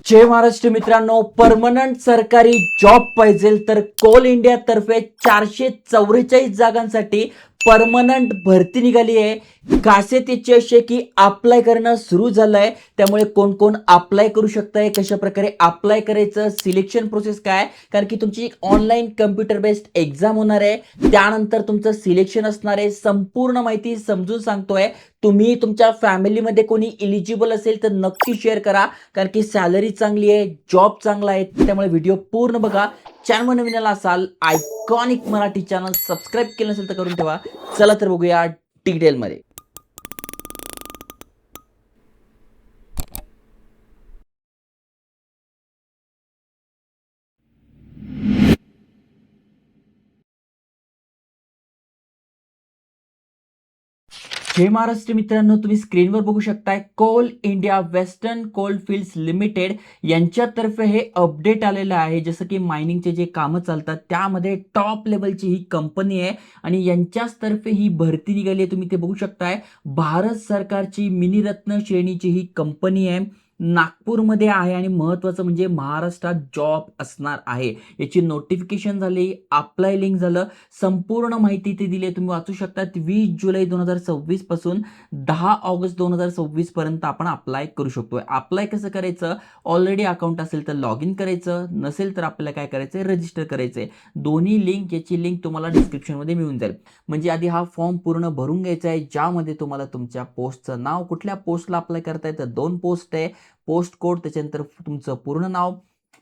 जय महाराष्ट्र मित्रांनो, परमनंट सरकारी जॉब पाहिजे तर कोल इंडिया तर्फे 444 जागांसाठी परमनंट भरती निघाली आहे. खासियत याची अशी आहे की अप्लाय करणं सुरू झालंय. त्यामुळे कोण कोण अप्लाय करू शकताय, कशा प्रकारे अप्लाय करायचं, सिलेक्शन प्रोसेस काय, कारण की तुमची ऑनलाईन कम्प्युटर बेस्ड एक्झाम होणार आहे. त्यानंतर तुमचं सिलेक्शन असणार आहे. संपूर्ण माहिती समजून सांगतोय. तुम्ही तुमच्या फॅमिलीमध्ये कोणी इलिजिबल असेल तर नक्की शेअर करा, कारण की सॅलरी चांगली आहे, जॉब चांगला आहे. त्यामुळे व्हिडिओ पूर्ण बघा. चॅनल नवीन आला असाल, आयकॉनिक मराठी चॅनल सबस्क्राईब केलं नसेल तर करून ठेवा. चला तर बघूया डिटेलमध्ये. जय महाराष्ट्र मित्रांनो, तुम्ही स्क्रीनवर बघू शकताय Coal India Western Coalfields Limited यांच्यातर्फे हे अपडेट आलेलं आहे. जसं की मायनिंगचे जे कामं चालतात त्यामध्ये टॉप लेवलची ही कंपनी आहे आणि यांच्याच तर्फे ही भरती निघाली आहे. तुम्ही ते बघू शकताय. भारत सरकारची मिनीरत्न श्रेणीची ही कंपनी आहे. नागपूरमध्ये आहे आणि महत्त्वाचं म्हणजे महाराष्ट्रात जॉब असणार आहे. याची नोटिफिकेशन झाली, अप्लाय लिंक झालं, संपूर्ण माहिती ते दिली आहे. तुम्ही वाचू शकता. 20 जुलै 2026 पासून 10 ऑगस्ट 2026 पर्यंत आपण अप्लाय करू शकतोय. अप्लाय कसं करायचं? ऑलरेडी अकाउंट असेल तर लॉग इन करायचं, नसेल तर आपल्याला काय करायचंय, रजिस्टर करायचंय. दोन्ही लिंक, याची लिंक तुम्हाला डिस्क्रिप्शनमध्ये मिळून जाईल. म्हणजे आधी हा फॉर्म पूर्ण भरून घ्यायचा आहे, ज्यामध्ये तुम्हाला तुमच्या पोस्टचं नाव, कुठल्या पोस्टला अप्लाय करताय तर 2 पोस्ट आहे, पोस्ट कोड, त्याच्यानंतर तुमचं पूर्ण नाव,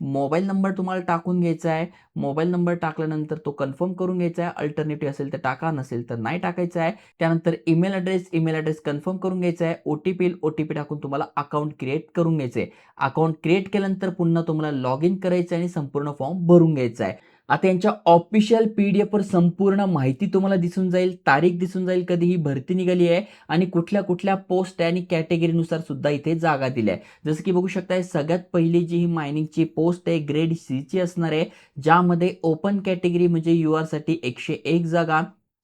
मोबाईल नंबर तुम्हाला टाकून घ्यायचा आहे. मोबाईल नंबर टाकल्यानंतर तो कन्फर्म करून घ्यायचा आहे. अल्टरनेटिव्ह असेल तर टाका, नसेल तर नाही टाकायचं आहे. त्यानंतर ईमेल ॲड्रेस कन्फर्म करून घ्यायचा आहे. ओ-टी-पी टाकून तुम्हाला अकाउंट क्रिएट करून घ्यायचं आहे. अकाउंट क्रिएट केल्यानंतर पुन्हा तुम्हाला लॉग इन करायचं आहे आणि संपूर्ण फॉर्म भरून घ्यायचा आहे. आता यांच्या ऑफिशियल PDF वर संपूर्ण माहिती तुम्हाला दिसून जाईल, तारीख दिसून जाईल, कधी ही भरती निघाली आहे आणि कुठल्या कुठल्या पोस्ट आहे आणि कॅटेगरीनुसार सुद्धा इथे जागा दिल्या आहे. जसं की बघू शकताय, सगळ्यात पहिली जी ही मायनिंगची पोस्ट आहे ग्रेड सी ची असणार आहे, ज्यामध्ये ओपन कॅटेगरी म्हणजे UR साठी 101 जागा,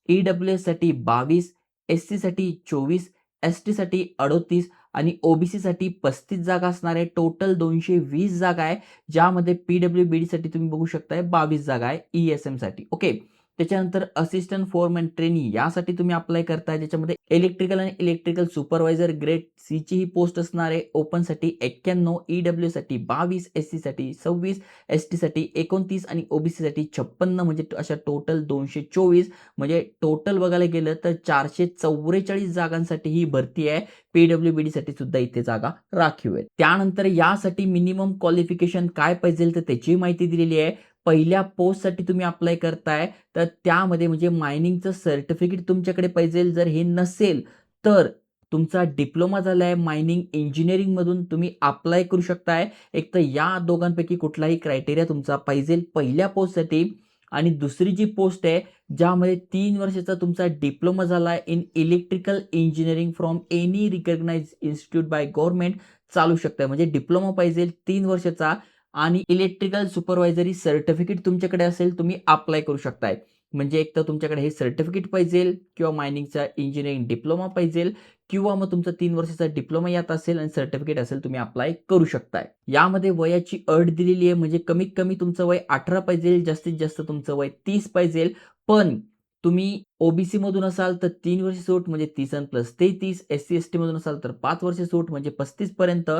EWS साठी 22, SC साठी 24, ST साठी 38 आणि OBC साठी 35 जागा असणार आहे. टोटल 220 जागा आहे, ज्यामध्ये PWBD साठी तुम्ही बघू शकताय 22 जागा आहे, ESM साठी. ओके. त्याच्यानंतर असिस्टंट फोरमॅन ट्रेनी यासाठी तुम्ही अप्लाय करताय, ज्याच्यामध्ये इलेक्ट्रिकल आणि इलेक्ट्रिकल सुपरवायझर ग्रेड सी ची ही पोस्ट असणार आहे. ओपन साठी 91, EWS साठी 22, SC साठी 26, ST साठी 29 आणि OBC साठी 56, म्हणजे अशा टोटल 224. म्हणजे टोटल बघायला गेलं तर 444 जागांसाठी ही भरती आहे. PWBD साठी सुद्धा इथे जागा राखीव आहेत. त्यानंतर यासाठी मिनिमम क्वालिफिकेशन काय पाहिजे तर त्याची माहिती दिलेली आहे. पहिल्या पोस्टसाठी तुम्ही अप्लाय करताय तर त्यामध्ये म्हणजे मायनिंगचं सर्टिफिकेट तुमच्याकडे पाहिजे. जर हे नसेल तर तुमचा डिप्लोमा झालाय मायनिंग इंजिनिअरिंगमधून, तुम्ही अप्लाय करू शकताय. एक तर या दोघांपैकी कुठलाही क्रायटेरिया तुमचा पाहिजे पहिल्या पोस्टसाठी. आणि दुसरी जी पोस्ट आहे, ज्यामध्ये 3 वर्षाचा तुमचा डिप्लोमा झालाय in electrical engineering from any recognised institute by government, चालू शकताय. म्हणजे डिप्लोमा पाहिजे 3 वर्षाचा आणि इलेक्ट्रिकल सुपरवायझरी सर्टिफिकेट तुमच्याकडे असेल, तुम्ही अप्लाय करू शकताय. म्हणजे एक तर तुमच्याकडे हे सर्टिफिकेट पाहिजे किंवा मायनिंगचा इंजिनिअरिंग डिप्लोमा पाहिजे किंवा मग तुमचा 3 वर्षाचा डिप्लोमा यात असेल आणि सर्टिफिकेट असेल, तुम्ही अप्लाय करू शकताय. यामध्ये वयाची अट दिलेली आहे, म्हणजे कमीत कमी तुमचं वय 18 पाहिजे, जास्तीत जास्त तुमचं वय 30 पाहिजे. पण तुम्ही OBC मधून असाल तर 3 वर्ष सूट म्हणजे 30 आणि प्लस 33, SC-ST मधून असाल तर 5 वर्ष सूट म्हणजे 35 पर्यंत.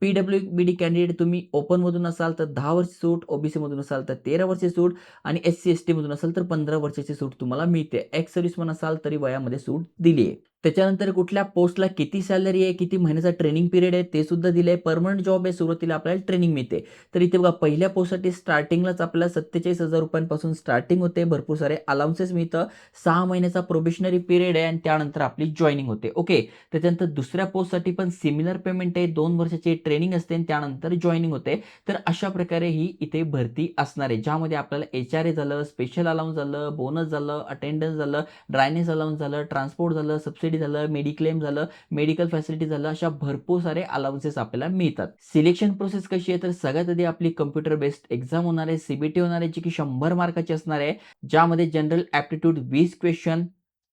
PWBD कॅन्डिडेट तुम्ही ओपन मधून असाल तर 10 वर्ष सूट, OBC मधून असाल तर 13 वर्ष सूट आणि SC-ST मधून असाल तर 15 वर्षाची सूट तुम्हाला मिळते. एक्स सर्व्हिसमन असाल तरी वयामध्ये सूट दिली आहे. त्याच्यानंतर कुठल्या पोस्टला किती सॅलरी आहे, किती महिन्याचा ट्रेनिंग पिरियड आहे ते सुद्धा दिले आहे. परमनंट जॉब आहे, सुरुवातीला आपल्याला ट्रेनिंग मिळते. तर इथे बघा, पहिल्या पोस्टसाठी स्टार्टिंगलाच आपल्याला 47,000 रुपयांपासून स्टार्टिंग होते. भरपूर सारे अलाउन्सेस मिळतं. 6 महिन्याचा प्रोबेशनरी पिरियड आहे आणि त्यानंतर आपली जॉईनिंग होते. ओके. त्याच्यानंतर दुसऱ्या पोस्टसाठी पण सिमिलर पेमेंट आहे. 2 वर्षाची ट्रेनिंग असते आणि त्यानंतर जॉईनिंग होते. तर अशा प्रकारे ही इथे भरती असणार आहे, ज्यामध्ये आपल्याला HRA झालं, स्पेशल अलाउन्स झालं, बोनस झालं, अटेंडन्स झालं, ड्रायनेस अलाउन्स झालं, ट्रान्सपोर्ट झालं, सबसिडी झालं, मेडिक्लेम झालं, मेडिकल फॅसिलिटी झालं, अशा भरपूर सारे अलाउन्सेस आपल्याला मिळतात. सिलेक्शन प्रोसेस कशी आहे तर सगळ्यात आधी आपली कम्प्युटर बेस्ड एक्झाम होणार आहे, CBT होणार आहे, जी की 100 मार्काची असणार आहे, ज्यामध्ये जनरल ॲप्टिट्यूड 20 क्वेश्चन,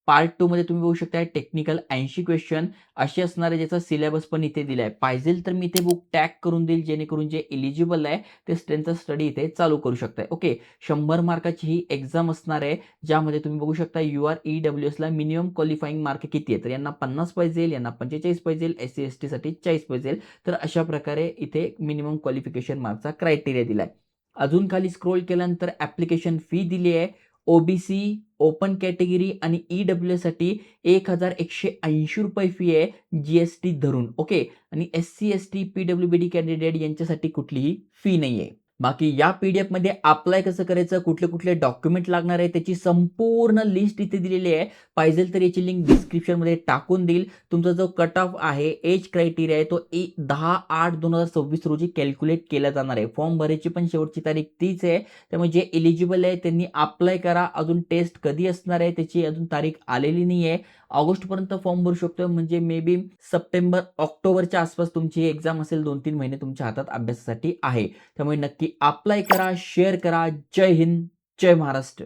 पार्ट 2 मध्ये तुम्ही बघू शकता टेक्निकल 80 क्वेश्चन असे असणारे ज्याचा सिलेबस पण इथे दिलाय. पाहिजेल तर मी इथे बुक टॅग करून देईल जेणेकरून जे एलिजिबल आहे ते त्यांचा स्टडी इथे चालू करू शकताय. ओके. 100 मार्काची ही एक्झाम असणार आहे, ज्यामध्ये तुम्ही बघू शकता UR-EWSला मिनिमम क्वालिफाइंग मार्क किती आहे? तर यांना 50 पाहिजे, यांना 45 पाहिजे, SC-ST साठी 40 पाहिजे. तर अशा प्रकारे इथे मिनिमम क्वालिफिकेशन मार्कचा क्रायटेरिया दिलाय. अजून खाली स्क्रोल केल्यानंतर ॲप्लिकेशन फी दिली आहे. OBC, ओपन कॅटेगरी आणि EWS साठी ₹1,180 फी आहे, जी-एस-टी धरून. ओके. आणि SC-ST, PWBD कॅन्डिडेट यांच्यासाठी कुठलीही फी नाहीये. बाकी या पी-डी-एफमध्ये अप्लाय कसं करायचं, कुठले-कुठले डॉक्युमेंट लागणार आहे, त्याची संपूर्ण लिस्ट इथे दिलेली आहे. पाहिजेल तर याची लिंक डिस्क्रिप्शनमध्ये टाकून देईल. तुमचा जो कट ऑफ आहे, एज क्रायटेरिया आहे, तो 10/8/2026 रोजी कॅल्क्युलेट केला जाणार आहे. फॉर्म भरायची पण शेवटची तारीख तीच आहे. त्यामुळे जे एलिजिबल आहे त्यांनी अप्लाय करा. अजून टेस्ट कधी असणार आहे त्याची अजून तारीख आलेली नाहीये. ऑगस्टपर्यंत फॉर्म भरू शकतो, म्हणजे मे बी सप्टेंबर, ऑक्टोबरच्या आसपास तुमची एक्झाम असेल. 2-3 महिने तुमच्या हातात अभ्यासासाठी आहे. त्यामुळे नक्की अप्लाय करा, शेअर करा. जय हिंद, जय महाराष्ट्र.